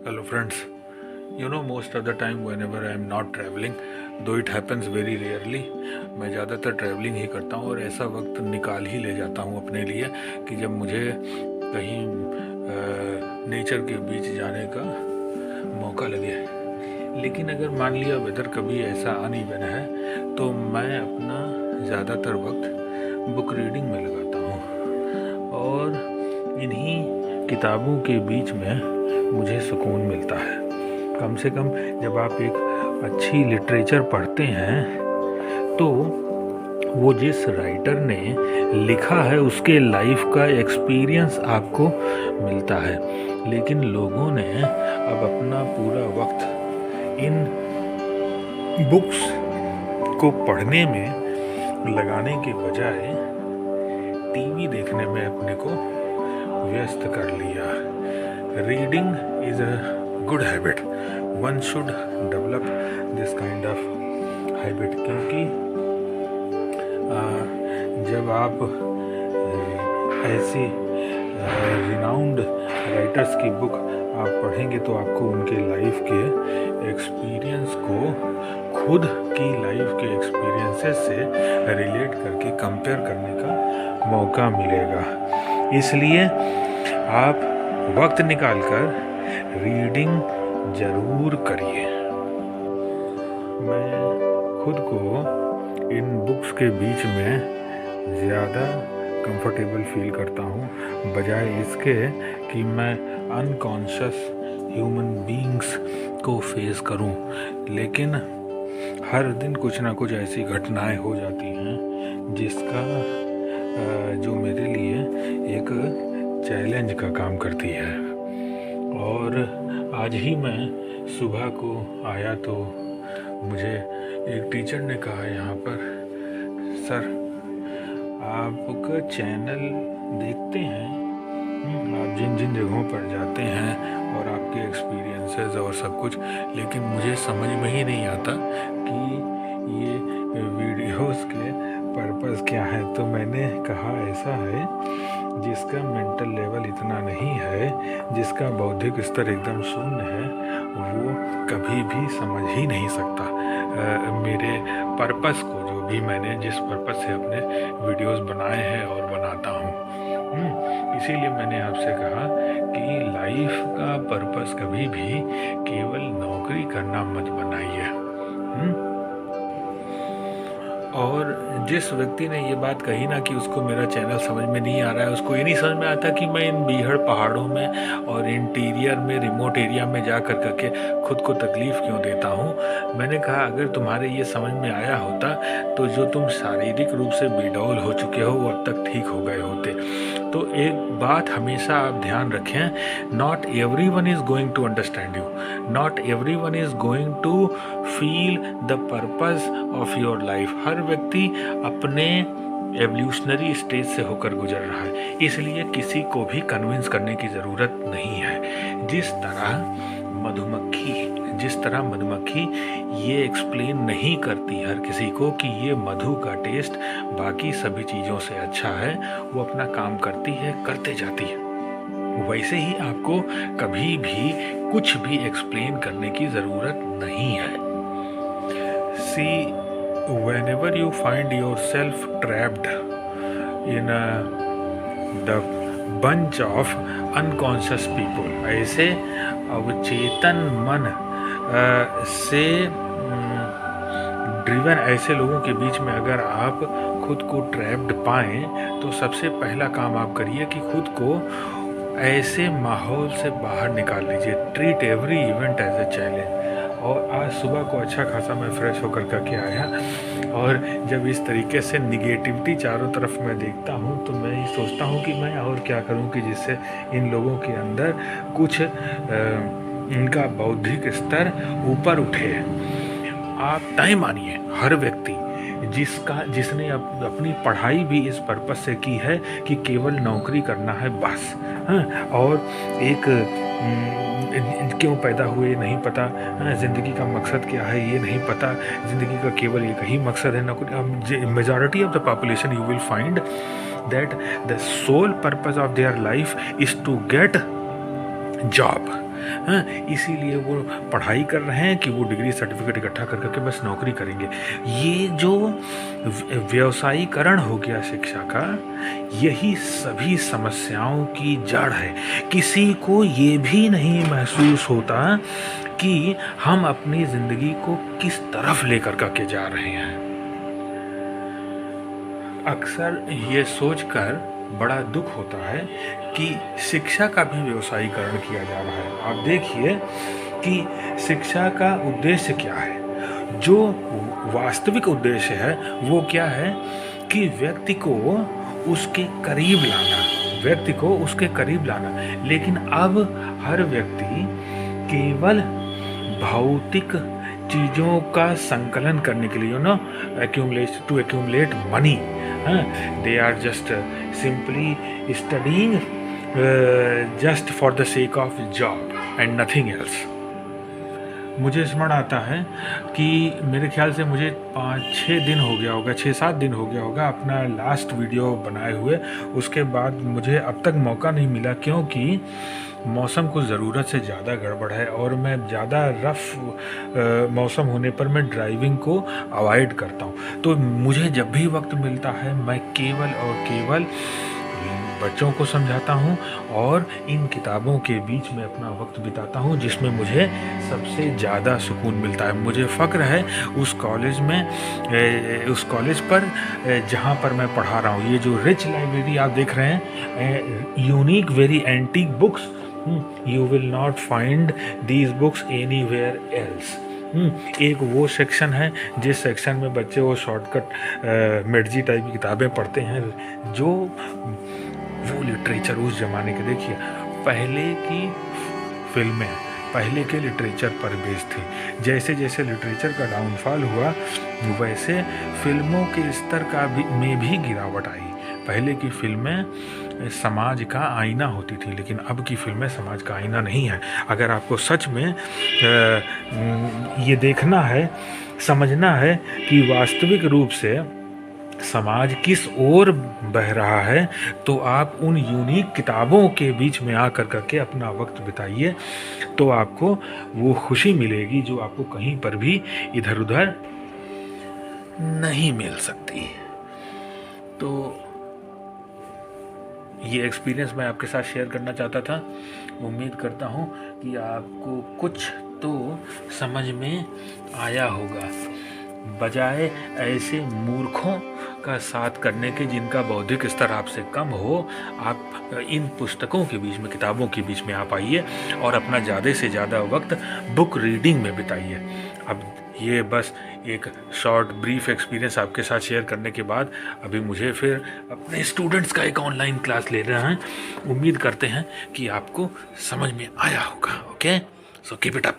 Hello friends. Most of the time whenever I am not traveling, though it happens very rarely, मैं ज़्यादातर travelling ही करता हूँ और ऐसा वक्त निकाल ही ले जाता हूँ अपने लिए कि जब मुझे कहीं नेचर के बीच जाने का मौका लगे। लेकिन अगर मान लिया वेदर कभी ऐसा अनइवन है तो मैं अपना ज़्यादातर वक्त बुक रीडिंग में लगाता हूँ और इन्हीं किताबों के बीच में मुझे सुकून मिलता है। कम से कम जब आप एक अच्छी लिटरेचर पढ़ते हैं तो वो जिस राइटर ने लिखा है उसके लाइफ का एक्सपीरियंस आपको मिलता है। लेकिन लोगों ने अब अपना पूरा वक्त इन बुक्स को पढ़ने में लगाने के बजाय टीवी देखने में अपने को व्यस्त कर लिया। Reading is a good habit, one should develop this kind of habit, क्योंकि जब आप ऐसी रिनाउंड राइटर्स की बुक आप पढ़ेंगे तो आपको उनके लाइफ के एक्सपीरियंस को खुद की लाइफ के एक्सपीरियंसेस से रिलेट करके कंपेयर करने का मौका मिलेगा। इसलिए आप वक्त निकालकर रीडिंग ज़रूर करिए। मैं खुद को इन बुक्स के बीच में ज़्यादा कंफर्टेबल फील करता हूँ, बजाय इसके कि मैं अनकॉन्शियस ह्यूमन बीइंग्स को फेस करूँ। लेकिन हर दिन कुछ ना कुछ ऐसी घटनाएं हो जाती हैं जिसका जो मेरे लिए एक चैलेंज का काम करती है। और आज ही मैं सुबह को आया तो मुझे एक टीचर ने कहा यहाँ पर, सर आपका चैनल देखते हैं, आप जिन जिन जगहों पर जाते हैं और आपके एक्सपीरियंसेस और सब कुछ, लेकिन मुझे समझ में ही नहीं आता कि ये वीडियोस के पर्पस क्या है। तो मैंने कहा ऐसा है जिसका मेंटल लेवल इतना नहीं है, जिसका बौद्धिक स्तर एकदम शून्य है, वो कभी भी समझ ही नहीं सकता मेरे पर्पस को, जो भी मैंने जिस पर्पस से अपने वीडियोस बनाए हैं और बनाता हूँ। इसीलिए मैंने आपसे कहा कि लाइफ का पर्पस कभी भी केवल नौकरी करना मत बनाइए। और जिस व्यक्ति ने ये बात कही ना कि उसको मेरा चैनल समझ में नहीं आ रहा है, उसको ये नहीं समझ में आता कि मैं इन बीहड़ पहाड़ों में और इंटीरियर में रिमोट एरिया में जा कर करके खुद को तकलीफ़ क्यों देता हूँ। मैंने कहा अगर तुम्हारे ये समझ में आया होता तो जो तुम शारीरिक रूप से बेडौल हो चुके हो वो अब तक ठीक हो गए होते। तो एक बात हमेशा आप ध्यान रखें, not everyone is going to understand you, not everyone is going to feel the purpose of your life. हर व्यक्ति अपने एवोल्यूशनरी स्टेज से होकर गुजर रहा है, इसलिए किसी को भी कन्विंस करने की ज़रूरत नहीं है। जिस तरह मधुमक्खी ये एक्सप्लेन नहीं करती हर किसी को कि ये मधु का टेस्ट बाकी सभी चीज़ों से अच्छा है, वो अपना काम करती है, करते जाती है, वैसे ही आपको कभी भी कुछ भी एक्सप्लेन करने की ज़रूरत नहीं है। See, whenever you find yourself trapped in the bunch of unconscious people, ऐसे अवचेतन मन से ड्रिवन ऐसे लोगों के बीच में अगर आप खुद को ट्रैप्ड पाएं तो सबसे पहला काम आप करिए कि खुद को ऐसे माहौल से बाहर निकाल लीजिए। Treat every event as a challenge. और आज सुबह को अच्छा खासा मैं फ्रेश होकर करके आया और जब इस तरीके से निगेटिविटी चारों तरफ मैं देखता हूँ तो मैं ये सोचता हूँ कि मैं और क्या करूँ कि जिससे इन लोगों के अंदर कुछ इनका बौद्धिक स्तर ऊपर उठे। आप टाइम मानिए, हर व्यक्ति जिसने अपनी पढ़ाई भी इस पर्पस से की है कि केवल नौकरी करना है बस, और एक क्यों पैदा हुए नहीं पता, ज़िंदगी का मकसद क्या है ये नहीं पता, ज़िंदगी का केवल एक ही मकसद है नौकरी। Majority of the population you will find that the sole purpose of their life is to get job, हाँ, इसीलिए वो पढ़ाई कर रहे हैं कि वो डिग्री सर्टिफिकेट इकट्ठा कर करके बस नौकरी करेंगे। ये जो व्यवसायीकरण हो गया शिक्षा का, यही सभी समस्याओं की जड़ है। किसी को ये भी नहीं महसूस होता कि हम अपनी ज़िंदगी को किस तरफ लेकर के जा रहे हैं। अक्सर ये सोचकर बड़ा दुख होता है कि शिक्षा का भी व्यवसायीकरण किया जा रहा है। आप देखिए कि शिक्षा का उद्देश्य क्या है। जो वास्तविक उद्देश्य है वो क्या है कि व्यक्ति को उसके करीब लाना। लेकिन अब हर व्यक्ति केवल भौतिक चीज़ों का संकलन करने के लिए accumulate money, they are just simply studying just for the sake of job and nothing else. मुझे स्मरण आता है कि मेरे ख्याल से मुझे 5-6 दिन हो गया होगा, 6-7 दिन हो गया होगा अपना लास्ट वीडियो बनाए हुए। उसके बाद मुझे अब तक मौका नहीं मिला, क्योंकि मौसम कुछ ज़रूरत से ज़्यादा गड़बड़ है और मैं ज़्यादा रफ़ मौसम होने पर मैं ड्राइविंग को अवॉइड करता हूँ। तो मुझे जब भी वक्त मिलता है मैं केवल और केवल बच्चों को समझाता हूँ और इन किताबों के बीच में अपना वक्त बिताता हूँ, जिसमें मुझे सबसे ज़्यादा सुकून मिलता है। मुझे फ़क्र है उस कॉलेज पर जहाँ पर मैं पढ़ा रहा हूँ। ये जो रिच लाइब्रेरी आप देख रहे हैं, unique very antique books, you will not find these books anywhere else. एक वो सेक्शन है जिस सेक्शन में बच्चे वो शॉर्टकट मेडजी टाइप की किताबें पढ़ते हैं, जो वो लिटरेचर उस ज़माने के, देखिए पहले की फिल्में पहले के लिटरेचर पर बेस्ड थी। जैसे जैसे लिटरेचर का डाउनफॉल हुआ वैसे फिल्मों के स्तर में भी गिरावट आई। पहले की फिल्में समाज का आईना होती थी, लेकिन अब की फिल्में समाज का आईना नहीं है। अगर आपको सच में ये देखना है, समझना है कि वास्तविक रूप से समाज किस ओर बह रहा है, तो आप उन यूनिक किताबों के बीच में आकर करके अपना वक्त बिताइए, तो आपको वो खुशी मिलेगी जो आपको कहीं पर भी इधर उधर नहीं मिल सकती। तो ये एक्सपीरियंस मैं आपके साथ शेयर करना चाहता था। उम्मीद करता हूँ कि आपको कुछ तो समझ में आया होगा। बजाय ऐसे मूर्खों का साथ करने के जिनका बौद्धिक स्तर आपसे कम हो, आप इन पुस्तकों के बीच में, किताबों के बीच में आप आइए और अपना ज़्यादा से ज़्यादा वक्त बुक रीडिंग में बिताइए। अब ये बस एक शॉर्ट ब्रीफ एक्सपीरियंस आपके साथ शेयर करने के बाद अभी मुझे फिर अपने स्टूडेंट्स का एक ऑनलाइन क्लास ले रहे हैं। उम्मीद करते हैं कि आपको समझ में आया होगा। Okay, so keep it up.